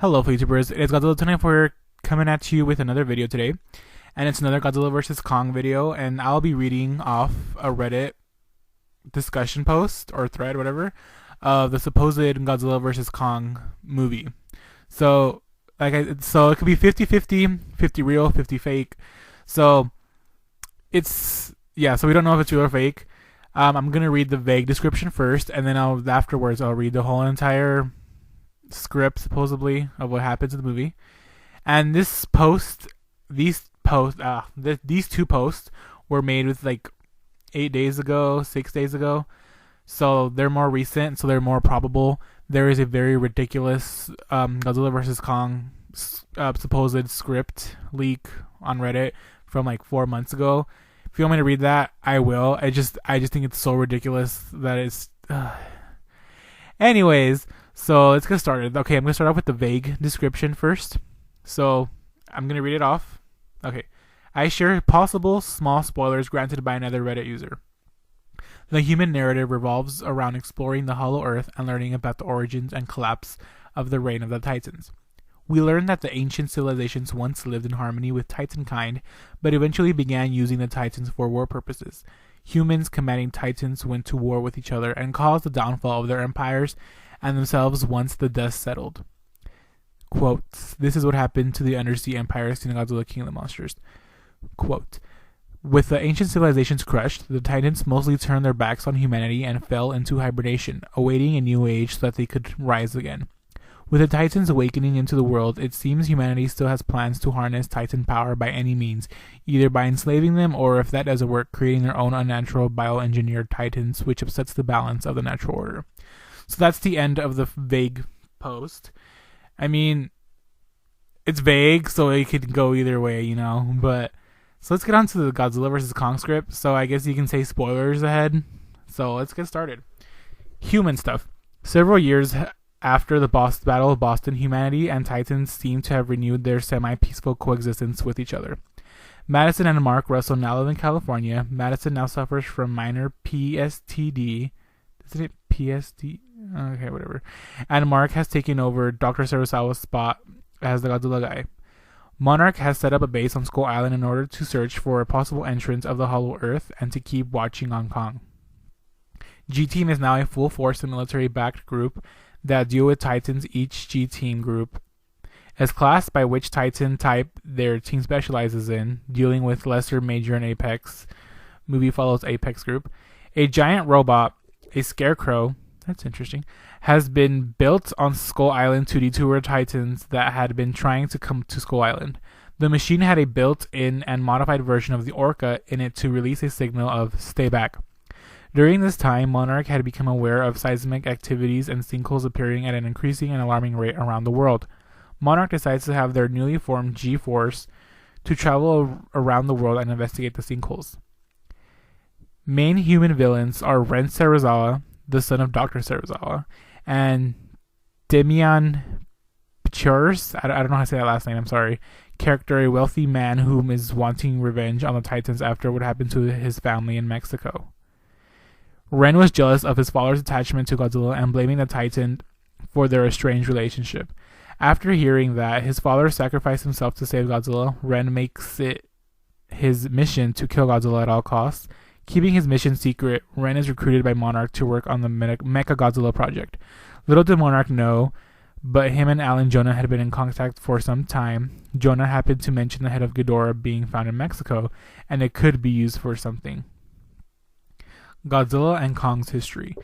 Hello YouTubers, it's Godzilla 24 coming at you with another video today, and it's another Godzilla vs. Kong video, and I'll be reading off a Reddit discussion post or thread, whatever, of the supposed Godzilla vs. Kong movie. So it could be 50-50, 50 real, 50 fake. So so we don't know if it's real or fake. I'm gonna read the vague description first, and then afterwards I'll read the whole entire script supposedly of what happens in the movie. And these two posts were made with 6 days ago, so they're more recent, so they're more probable. There is a very ridiculous Godzilla vs. Kong supposed script leak on Reddit from 4 months ago. If you want me to read that, I will. I just think it's so ridiculous that it's anyways. So let's get started. Okay, I'm going to start off with the vague description first. So I'm going to read it off. Okay. I share possible small spoilers granted by another Reddit user. The human narrative revolves around exploring the Hollow Earth and learning about the origins and collapse of the reign of the Titans. We learn that the ancient civilizations once lived in harmony with Titan kind, but eventually began using the Titans for war purposes. Humans commanding Titans went to war with each other and caused the downfall of their empires and themselves once the dust settled. Quote, this is what happened to the undersea empires in Godzilla King of the Monsters. Quote, with the ancient civilizations crushed, the Titans mostly turned their backs on humanity and fell into hibernation, awaiting a new age so that they could rise again. With the Titans awakening into the world, it seems humanity still has plans to harness Titan power by any means, either by enslaving them or, if that doesn't work, creating their own unnatural bioengineered Titans, which upsets the balance of the natural order. So that's the end of the vague post. I mean, it's vague, so it could go either way, but so let's get on to the Godzilla vs. Kong script. So I guess you can say spoilers ahead. So let's get started. Human stuff. Several years after the Battle of Boston, humanity and Titans seem to have renewed their semi-peaceful coexistence with each other. Madison and Mark Russell now live in California. Madison now suffers from minor PSTD. Isn't it PSD? Okay, whatever. And Mark has taken over Dr. Sarasawa's spot as the Godzilla guy. Monarch has set up a base on Skull Island in order to search for a possible entrance of the Hollow Earth and to keep watching on Kong. G-Team is now a full-force and military-backed group that deal with Titans. Each G-Team group is classed by which Titan type their team specializes in, dealing with Lesser, Major, and Apex. Movie follows Apex group. A giant robot, a scarecrow, that's interesting, has been built on Skull Island to detour Titans that had been trying to come to Skull Island. The machine had a built-in and modified version of the Orca in it to release a signal of "stay back." During this time, Monarch had become aware of seismic activities and sinkholes appearing at an increasing and alarming rate around the world. Monarch decides to have their newly formed G-Force to travel around the world and investigate the sinkholes. Main human villains are Ren Sarasawa, the son of Dr. Sarasawa, and Demian Bichurs, I don't know how to say that last name, I'm sorry, character, a wealthy man whom is wanting revenge on the Titans after what happened to his family in Mexico. Ren was jealous of his father's attachment to Godzilla and blaming the Titan for their estranged relationship. After hearing that his father sacrificed himself to save Godzilla, Ren makes it his mission to kill Godzilla at all costs. Keeping his mission secret, Ren is recruited by Monarch to work on the Mechagodzilla project. Little did Monarch know, but him and Alan Jonah had been in contact for some time. Jonah happened to mention the head of Ghidorah being found in Mexico, and it could be used for something. Godzilla and Kong's history.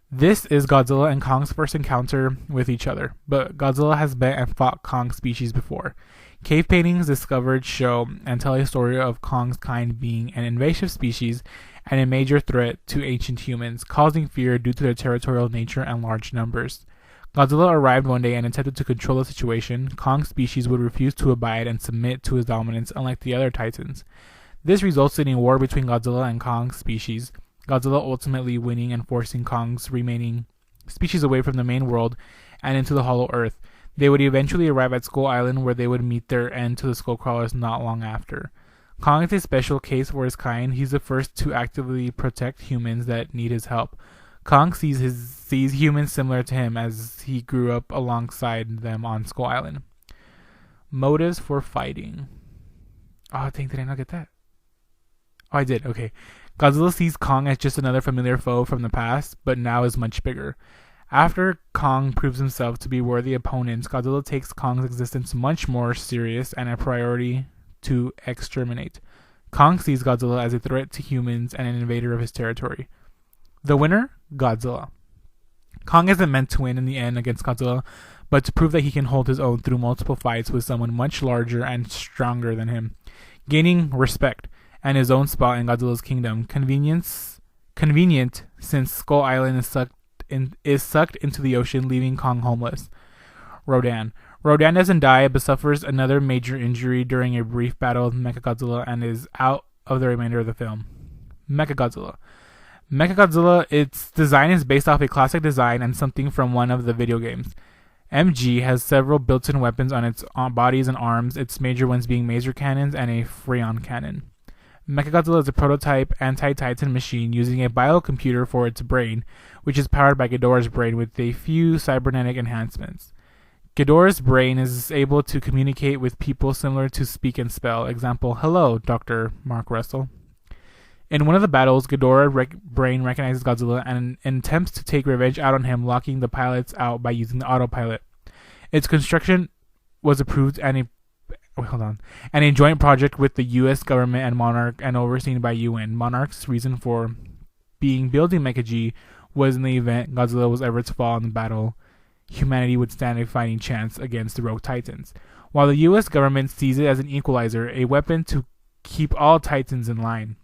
This is Godzilla and Kong's first encounter with each other, but Godzilla has met and fought Kong's species before. Cave paintings discovered show and tell a story of Kong's kind being an invasive species and a major threat to ancient humans, causing fear due to their territorial nature and large numbers. Godzilla arrived one day and attempted to control the situation. Kong's species would refuse to abide and submit to his dominance, unlike the other Titans. This results in a war between Godzilla and Kong's species, Godzilla ultimately winning and forcing Kong's remaining species away from the main world and into the Hollow Earth. They would eventually arrive at Skull Island, where they would meet their end to the Skullcrawlers not long after. Kong is a special case for his kind. He's the first to actively protect humans that need his help. Kong sees humans similar to him as he grew up alongside them on Skull Island. Motives for fighting. Oh, dang, did I not get that? Oh, I did. Okay. Godzilla sees Kong as just another familiar foe from the past, but now is much bigger. After Kong proves himself to be worthy opponents, Godzilla takes Kong's existence much more serious and a priority to exterminate. Kong sees Godzilla as a threat to humans and an invader of his territory. The winner? Godzilla. Kong isn't meant to win in the end against Godzilla, but to prove that he can hold his own through multiple fights with someone much larger and stronger than him, gaining respect and his own spot in Godzilla's kingdom. Convenient since Skull Island is sucked into the ocean, leaving Kong homeless. Rodan doesn't die, but suffers another major injury during a brief battle with Mechagodzilla and is out of the remainder of the film. Mechagodzilla, its design is based off a classic design and something from one of the video games. MG has several built-in weapons on its bodies and arms, its major ones being maser cannons and a Freon cannon. Mechagodzilla is a prototype anti-Titan machine using a biocomputer for its brain, which is powered by Ghidorah's brain with a few cybernetic enhancements. Ghidorah's brain is able to communicate with people similar to speak and spell. Example, hello, Dr. Mark Russell. In one of the battles, Ghidorah's brain recognizes Godzilla and attempts to take revenge out on him, locking the pilots out by using the autopilot. Its construction was approved and a joint project with the U.S. government and Monarch and overseen by UN. Monarch's reason for building Mecha-G was in the event Godzilla was ever to fall in the battle, humanity would stand a fighting chance against the Rogue Titans, while the U.S. government sees it as an equalizer, a weapon to keep all Titans in line.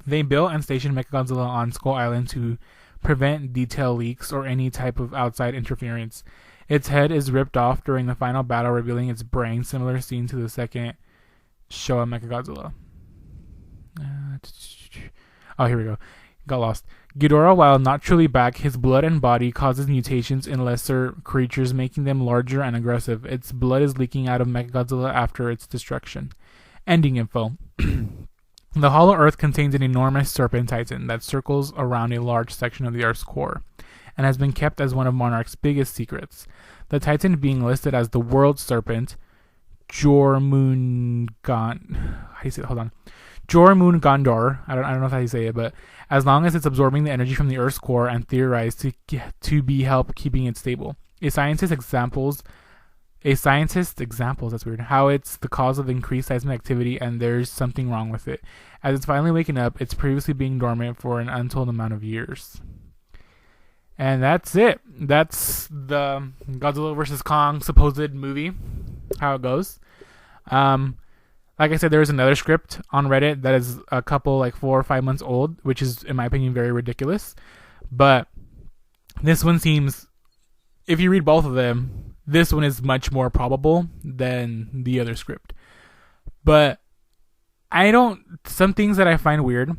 They built and stationed Mechagodzilla on Skull Island to prevent detail leaks or any type of outside interference. Its head is ripped off during the final battle, revealing its brain, similar scene to the second Showa Mechagodzilla. Here we go. Got lost. Ghidorah, while not truly back, his blood and body causes mutations in lesser creatures, making them larger and aggressive. Its blood is leaking out of Mechagodzilla after its destruction. Ending info. The Hollow Earth contains an enormous serpent titan that circles around a large section of the Earth's core, and has been kept as one of Monarch's biggest secrets. The titan being listed as the World Serpent, Jormungandr. Jormungandr. I don't know how you say it, but as long as it's absorbing the energy from the Earth's core and theorized to be help keeping it stable. A scientist examples, that's weird, how it's the cause of increased seismic activity and there's something wrong with it. As it's finally waking up, it's previously being dormant for an untold amount of years. And that's it. That's the Godzilla vs. Kong supposed movie, how it goes. Like I said, there is another script on Reddit that is a couple, 4 or 5 months old, which is, in my opinion, very ridiculous. But this one seems, if you read both of them, this one is much more probable than the other script. But some things that I find weird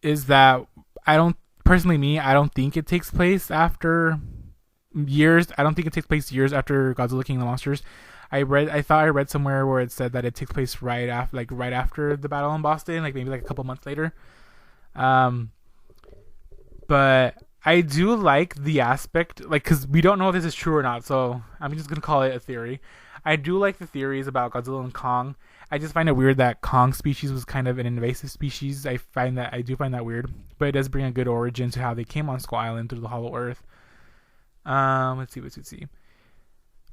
is that I don't think it takes place after years. I don't think it takes place years after Godzilla King of the Monsters. I thought I read somewhere where it said that it takes place right after the battle in Boston, maybe a couple months later. But I do like the aspect, because we don't know if this is true or not, so I'm just gonna call it a theory. I do like the theories about Godzilla and Kong. I just find it weird that Kong's species was kind of an invasive species. I do find that weird, but it does bring a good origin to how they came on Skull Island through the Hollow Earth. Let's see.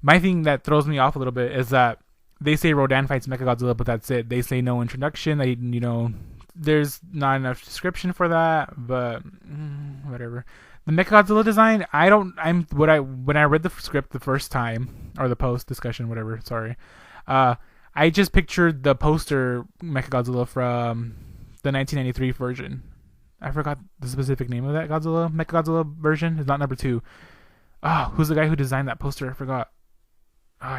My thing that throws me off a little bit is that they say Rodan fights Mechagodzilla, but that's it. They say no introduction. There's not enough description for that, but whatever. The Mechagodzilla design, when I read the script the first time, or the post discussion, whatever, sorry, I just pictured the poster Mechagodzilla from the 1993 version. I forgot the specific name of that Mechagodzilla version. It's not number 2. Who's the guy who designed that poster? I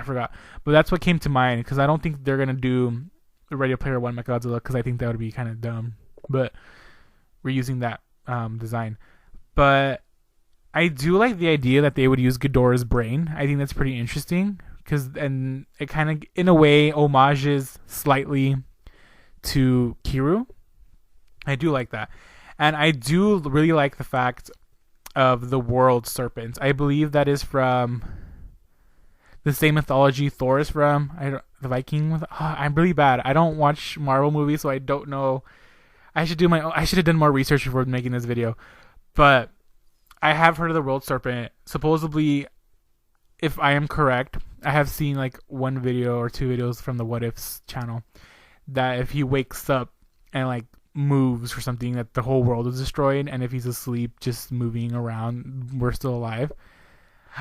forgot. But that's what came to mind, because I don't think they're going to do Ready Player One Mechagodzilla, because I think that would be kind of dumb. But we're using that design. But I do like the idea that they would use Ghidorah's brain. I think that's pretty interesting, and it kind of, in a way, homages slightly to Kiru. I do like that. And I do really like the fact of the world serpents. I believe that is from the same mythology Thor is from. The Viking. I'm really bad. I don't watch Marvel movies, so I don't know. I should have done more research before making this video. But I have heard of the world serpent. Supposedly, if I am correct, I have seen like one video or two videos from the What Ifs channel that if he wakes up and like moves or something, that the whole world is destroyed, and if he's asleep just moving around, we're still alive.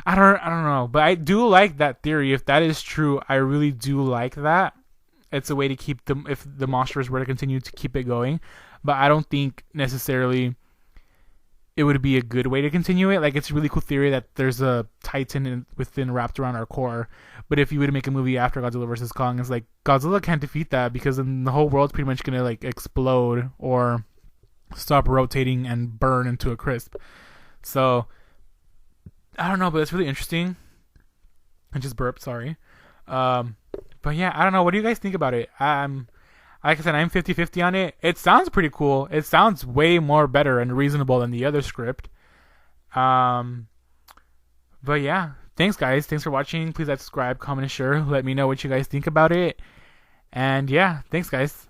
I don't know, but I do like that theory. If that is true, I really do like that. It's a way to keep them, if the monsters were to continue to keep it going, but I don't think necessarily it would be a good way to continue it. Like, it's a really cool theory that there's a Titan within wrapped around our core. But if you were to make a movie after Godzilla vs. Kong, it's like Godzilla can't defeat that because then the whole world's pretty much gonna like explode or stop rotating and burn into a crisp. So I don't know, but it's really interesting. I just burped, sorry. But yeah, I don't know. What do you guys think about it? Like I said, I'm 50-50 on it. It sounds pretty cool. It sounds way more better and reasonable than the other script. But yeah, thanks guys. Thanks for watching. Please like, subscribe, comment, and share. Let me know what you guys think about it. And yeah, thanks guys.